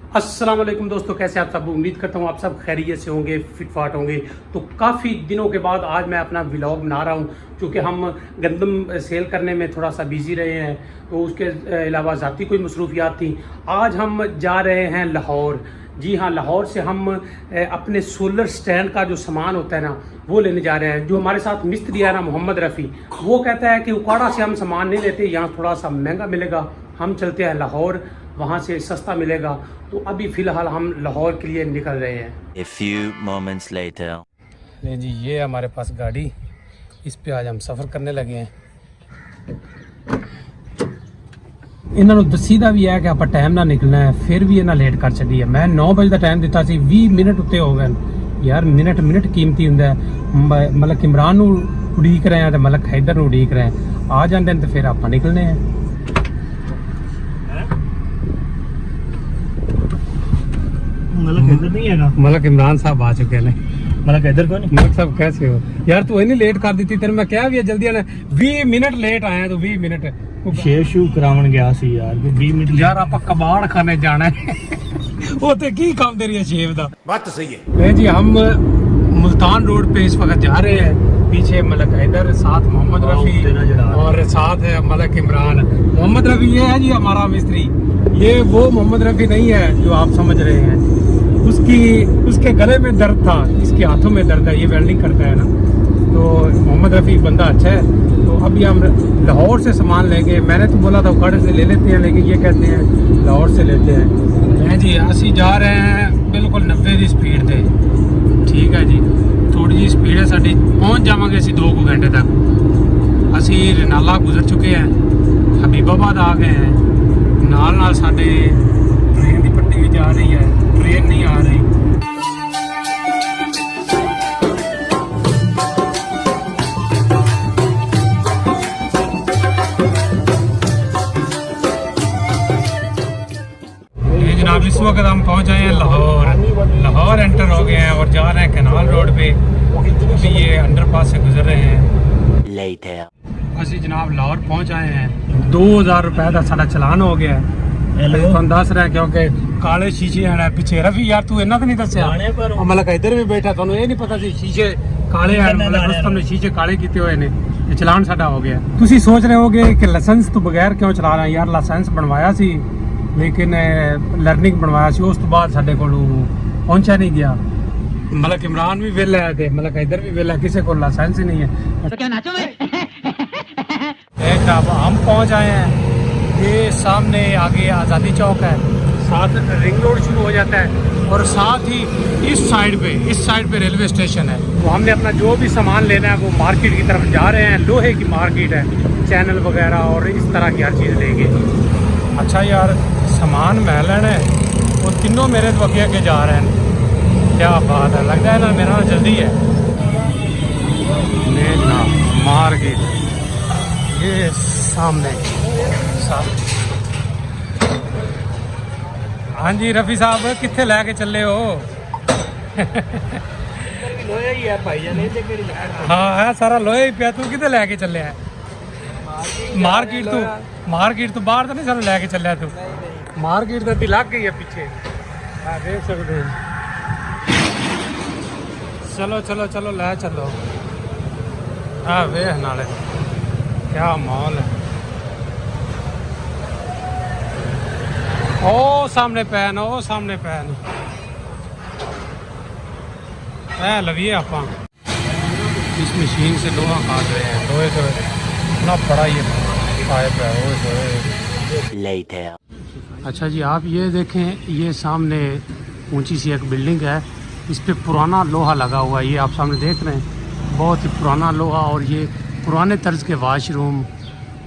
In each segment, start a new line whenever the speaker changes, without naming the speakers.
अस्सलाम वालेकुम दोस्तों, कैसे आप सब। उम्मीद करता हूँ आप सब खैरियत से होंगे, फिट फाट होंगे। तो काफ़ी दिनों के बाद आज मैं अपना व्लॉग बना रहा हूँ, क्योंकि हम गंदम सेल करने में थोड़ा सा बिजी रहे हैं, तो उसके अलावा ज़ाती कोई मसरूफियात थी। आज हम जा रहे हैं लाहौर। जी हाँ, लाहौर से हम अपने सोलर स्टैंड का जो सामान होता है ना, वो लेने जा रहे हैं। जो हमारे साथ मिस्त्री है ना, मोहम्मद रफ़ी, वो कहता है कि उकाड़ा से हम सामान नहीं लेते, यहाँ थोड़ा सा महंगा मिलेगा, हम चलते हैं लाहौर, वहाँ से सस्ता मिलेगा। तो अभी फ़िलहाल हम लाहौर के लिए निकल रहे हैं।
A few moments later.
नहीं जी, ये हमारे पास गाड़ी, इस पे आज हम सफ़र करने लगे हैं। इन्होंने दसीदा भी है कि आप टाइम ना निकलना है, फिर भी इन्हें लेट कर छड़ी है। मैं 9 बजे का टाइम दिता सी, 20 मिनट उत्ते हो गए यार। मिनट कीमती होंगे। मतलब इमरान उड़ीक रहे हैं तो मतलब हैदर उड़ीक रहे हैं, आ जाते हैं तो फिर आप निकलने हैं। मलक इमरान साहब आ चुके हैं।
मलक इधर को नहीं।
मलक साहब कैसे हो यार? तू इतनी लेट कर दी थी, तेरे मैं क्या भी है जल्दी आना। 20 मिनट लेट आए हैं तो 20 मिनट
शेव शू करावन गया सी यार, 20 मिनट
यार आप कबाड़ खाने जाना है। वो ते की काम तेरी है शेव दा।
बात तो सही है।
जी हम मुल्तान रोड पे इस वक्त जा रहे हैं। पीछे मलक हैदर, साथ मोहम्मद रफ़ी और साथ है मलक इमरान। मोहम्मद रफ़ी ये है जी हमारा मिस्त्री, ये वो मोहम्मद रफ़ी नहीं है जो आप समझ रहे हैं। उसके गले में दर्द था, इसके हाथों में दर्द है, ये वेल्डिंग करता है ना। तो मोहम्मद रफ़ी बंदा अच्छा है। तो अभी हम लाहौर से सामान लेंगे। मैंने तो बोला था उकाड़े से ले लेते हैं, लेकिन ये कहते हैं लाहौर से लेते हैं। जी असी जा रहे हैं बिल्कुल 90 की स्पीड से। ठीक है जी, थोड़ी जी स्पीड है साड़ी, पहुँच जावांगे असी 2 घंटे तक। असी रनाला गुजर चुके हैं, हबीबाबाद आ गए हैं। नाल साडे ट्रेन की पट्टी भी जा रही है, ट्रेन नहीं आ रही। ये जनाब इस वक्त हम पहुंच आए हैं लाहौर एंटर हो गए हैं और जा रहे हैं कैनाल रोड पे। अभी ये अंडरपास से गुजर रहे हैं।
Later.
असी जनाब लाहौर पहुंच आए हैं। 2000 रुपए का साਡਾ चलान हो गया है। तुम दस रहे क्योंकि काले शीशे हैं पिछे। रफी यार तू इन्ना तो नहीं दसिया, मतलब इधर भी बैठा, तुहानू ये नहीं पता सी शीशे काले हैं, मतलब रुस्तम ने शीशे काले किए हुए ने, चलान साਡਾ हो गया। तुसी सोच रहे होगे कि लाइसेंस तो बगैर क्यों चला रहे हैं यार। लाइसेंस बनवाया सी, लेकिन लर्निंग बनवाया सी, उस तो बाद साडे कोल पहुंचा नहीं गया। मलक इमरान भी वेला है ते मलक इधर भी वेला, किसी को लाइसेंस ही नहीं है। तो क्या नाचो हम पहुंच आए हैं। ये सामने आगे आज़ादी चौक है, साथ रिंग रोड शुरू हो जाता है और साथ ही इस साइड पे रेलवे स्टेशन है। तो हमने अपना जो भी सामान लेना है वो मार्केट की तरफ जा रहे हैं। लोहे की मार्केट है, चैनल वगैरह और इस तरह की हर चीज़ लेंगे। अच्छा यार, सामान मैं लेना है, वो तीनों मेरे तो अगे जा रहे हैं। क्या बात है, लगता है ना मेरा जल्दी है। ना मार्केट ये सामने। हाँ जी रफ़ी साहब, कितने लैके चले हो?
लोया ही है भाई जान,
हाँ है सारा लोहे ही पिया। तू कितने लैके चले है? मार्केट तो बाहर तो नहीं सारा लैके चलिया तू? मार्केट तो लग गई है पीछे, देख सकते हैं। चलो लै चलो। हाँ वेख नाले क्या माहौल है। ओ सामने पैन लविए आप इस मशीन से लोहा काट रहे हैं। लोहे तो इतना बड़ा ये पाइप है।
Later.
अच्छा जी, आप ये देखें, ये सामने ऊंची सी एक बिल्डिंग है, इस पे पुराना लोहा लगा हुआ है। ये आप सामने देख रहे हैं, बहुत ही पुराना लोहा, और ये पुराने तर्ज के वाशरूम,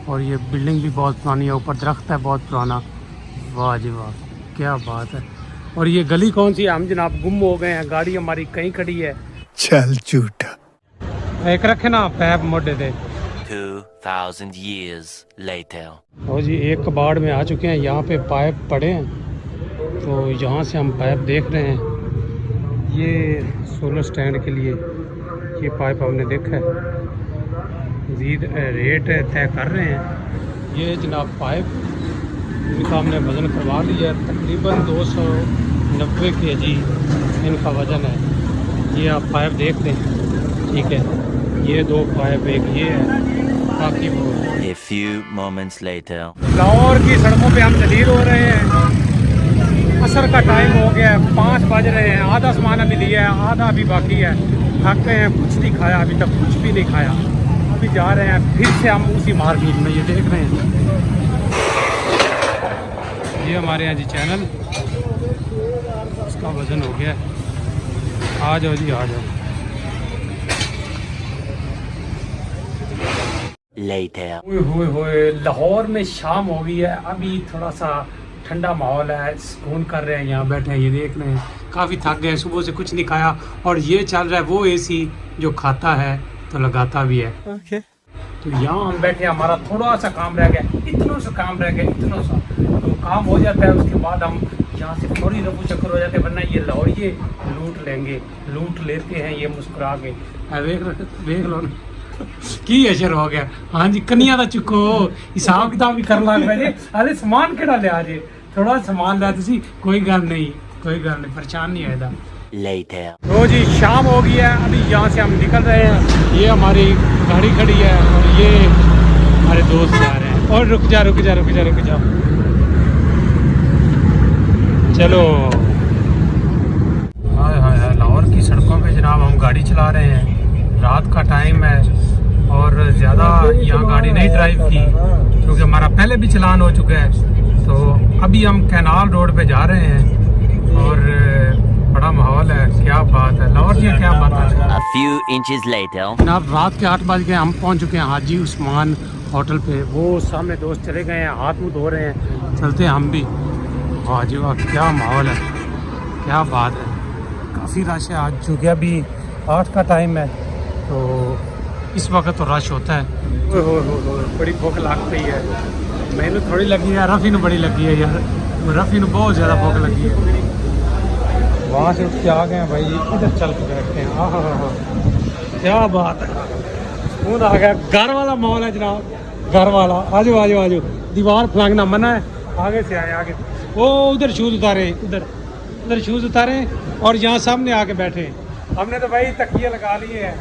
और ये बिल्डिंग भी बहुत पुरानी है। ऊपर दरख्त है बहुत पुराना। वाह जी वाह, क्या बात है। और ये गली कौन सी है? हम जनाब गुम हो गए हैं, गाड़ी हमारी कहीं खड़ी है।
चल झूठा।
एक रखे ना पैप मोटे थे।
2000 years later.
और जी एक कबाड़ में आ चुके हैं, यहाँ पे पाइप पड़े हैं, तो यहाँ से हम पाइप देख रहे हैं। ये सोलर स्टैंड के लिए ये पाइप हमने देखा है, मज़ीद रेट तय कर रहे हैं। ये जनाब पाइप इनका हमने वज़न करवा लिया, तकरीबन 290 kg इनका वज़न है। ये आप पाइप देख लें, ठीक है, ये 2 पाइप, एक ये है, बाकी वो।
A few moments later.
Lahore की सड़कों पे हम जलील हो रहे हैं। असर का टाइम हो गया है, 5 बज रहे हैं। आधा सामान अभी लिया है, आधा अभी बाकी है। थक गए हैं, कुछ नहीं खाया अभी तक, कुछ भी नहीं खाया। अभी जा रहे हैं फिर से हम उसी मार्केट में, ये देख रहे हैं, ये हमारे यहाँ जी चैनल, इसका वज़न हो गया है। आ जाओ जी, आ जाओ।
Later.
ओए होए, लाहौर में शाम हो गई है। अभी थोड़ा सा ठंडा माहौल है, सुकून कर रहे हैं, यहाँ बैठे हैं, ये देख रहे हैं। काफ़ी थक गए, सुबह से कुछ नहीं खाया, और ये चल रहा है वो एसी जो खाता है तो लगाता भी है।
ओके।
तो यहाँ हम बैठे हैं, हमारा थोड़ा सा काम रह गया, इतना सा काम रह गया, इतना सा, तो काम हो जाता है, उसके बाद हम यहाँ से थोड़ी रफू चक्कर हो जाते हैं, वरना ये लाहौरिये लूट लेंगे, लूट लेते हैं ये मुस्कुरा के। देख लो ना की अशर हो गया। हाँ जी, कनिया का चुको हिसाब किताब भी कर लग पे। अरे सामान केड़ा लिया जे, थोड़ा सामान लिया तुसी, कोई गल नहीं, कोई गल नहीं, परेशान नहीं है।
Later.
तो जी शाम हो गई है, अभी यहाँ से हम निकल रहे हैं। ये हमारी गाड़ी खड़ी है और ये हमारे दोस्त जा रहे हैं। और रुक जा, चलो। हाय हाय हाय, लाहौर की सड़कों पे जनाब हम गाड़ी चला रहे हैं। रात का टाइम है और ज़्यादा यहाँ गाड़ी नहीं ड्राइव की, क्योंकि हमारा पहले भी चलान हो चुका है। तो अभी हम कैनाल रोड पे जा रहे हैं और बड़ा माहौल है, क्या बात है लाहौर की, क्या बात है।
A few inches later.
जनाब रात के 8 बज गए, हम पहुँच चुके हैं हाजी उस्मान होटल पे। वो सामने दोस्त चले गए हैं, हाथ मुँह धो रहे हैं, चलते हैं हम भी। वाह जी वाह, क्या माहौल है, क्या बात है। काफ़ी रश है आज, चूँकि अभी 8 का टाइम है, तो इस वक्त तो रश होता है। हो, बड़ी भूख लग रही है, मैंने थोड़ी लगी है, रफ़ी ने बड़ी लगी है यार, रफ़ी ने बहुत ज़्यादा भूख लगी है। वहाँ से उठ के आ गए हैं भाई, इधर चल के बैठते हैं। हाँ हाँ हाँ, क्या बात है, सुकून आ गया। घर वाला माहौल है जनाब, घर वाला। आजो आजो आजो, दीवार फलांगना मना है, आगे से आए, आगे। वो उधर शूज़ उतारे, उधर शूज़ उतारे और यहाँ सामने आके बैठे। हमने तो भाई तकिए लगा लिए हैं,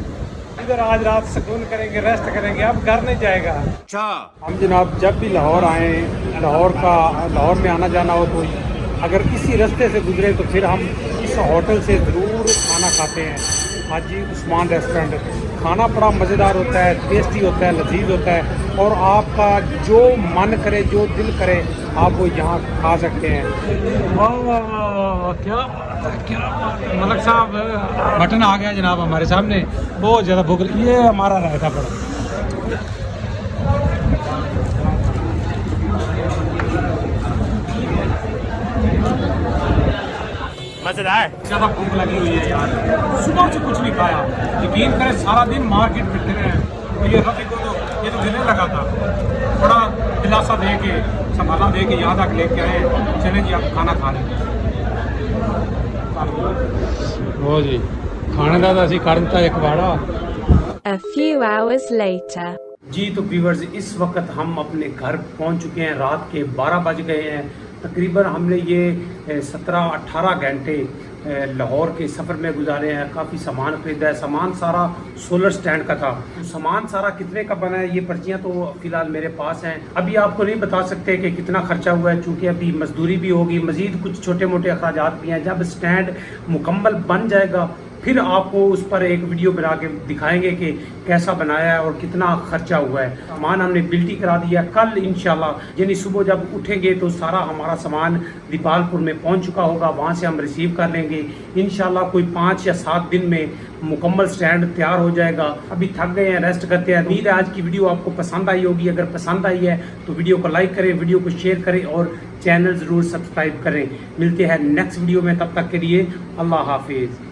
इधर आज रात सुकून करेंगे, रेस्ट करेंगे, अब घर नहीं जाएगा। अच्छा, हम जनाब जब भी लाहौर आए, लाहौर में आना जाना हो, तो अगर इसी रास्ते से गुजरे तो फिर हम इस होटल से ज़रूर खाना खाते हैं, हाजी उस्मान रेस्टोरेंट। खाना बड़ा मज़ेदार होता है, टेस्टी होता है, लजीज होता है, और आपका जो मन करे, जो दिल करे, आप वो यहाँ खा सकते हैं। वाह वाह वाह, क्या मलक साहब, बटन आ गया जनाब हमारे सामने, बहुत ज़्यादा भूख। ये हमारा रायता पड़ा,
मजेदार।
ज़्यादा भूख लगी हुई है यार, सुबह से कुछ नहीं खाया। यकीन करें सारा दिन मार्केट में फिर रहे हैं। तो ये रफ़ी को तो ये तो गिरने लगा था, बड़ा दिलासा दे के, संभाला दे के यहाँ तक लेके आए। चले जी, आप खाना खा लें। वो जी खाने का तो असी कर दिता एक बाड़ा।
A few hours later.
जी तो व्यूअर्स, इस वक्त हम अपने घर पहुंच चुके हैं। रात के 12 बज गए हैं तकरीबन। हमने ये 17-18 घंटे लाहौर के सफ़र में गुजारे हैं। काफ़ी सामान ख़रीदा है, सामान सारा सोलर स्टैंड का था। सामान सारा कितने का बना है, ये पर्चियाँ तो फ़िलहाल मेरे पास हैं। अभी आपको नहीं बता सकते कि कितना खर्चा हुआ है, चूँकि अभी मजदूरी भी होगी, मज़ीद कुछ छोटे मोटे अखराजात भी हैं। जब स्टैंड मुकम्मल बन जाएगा फिर आपको उस पर एक वीडियो बना के दिखाएंगे कि कैसा बनाया है और कितना खर्चा हुआ है। सामान हमने बिल्टी करा दिया। कल इंशाल्लाह यानी सुबह जब उठेंगे तो सारा हमारा सामान दीपालपुर में पहुंच चुका होगा, वहां से हम रिसीव कर लेंगे इंशाल्लाह। कोई 5 या 7 दिन में मुकम्मल स्टैंड तैयार हो जाएगा। अभी थक गए हैं, रेस्ट करते हैं। उम्मीद है आज की वीडियो आपको पसंद आई होगी। अगर पसंद आई है तो वीडियो को लाइक करें, वीडियो को शेयर करें और चैनल ज़रूर सब्सक्राइब करें। मिलते हैं नेक्स्ट वीडियो में, तब तक के लिए अल्लाह हाफिज़।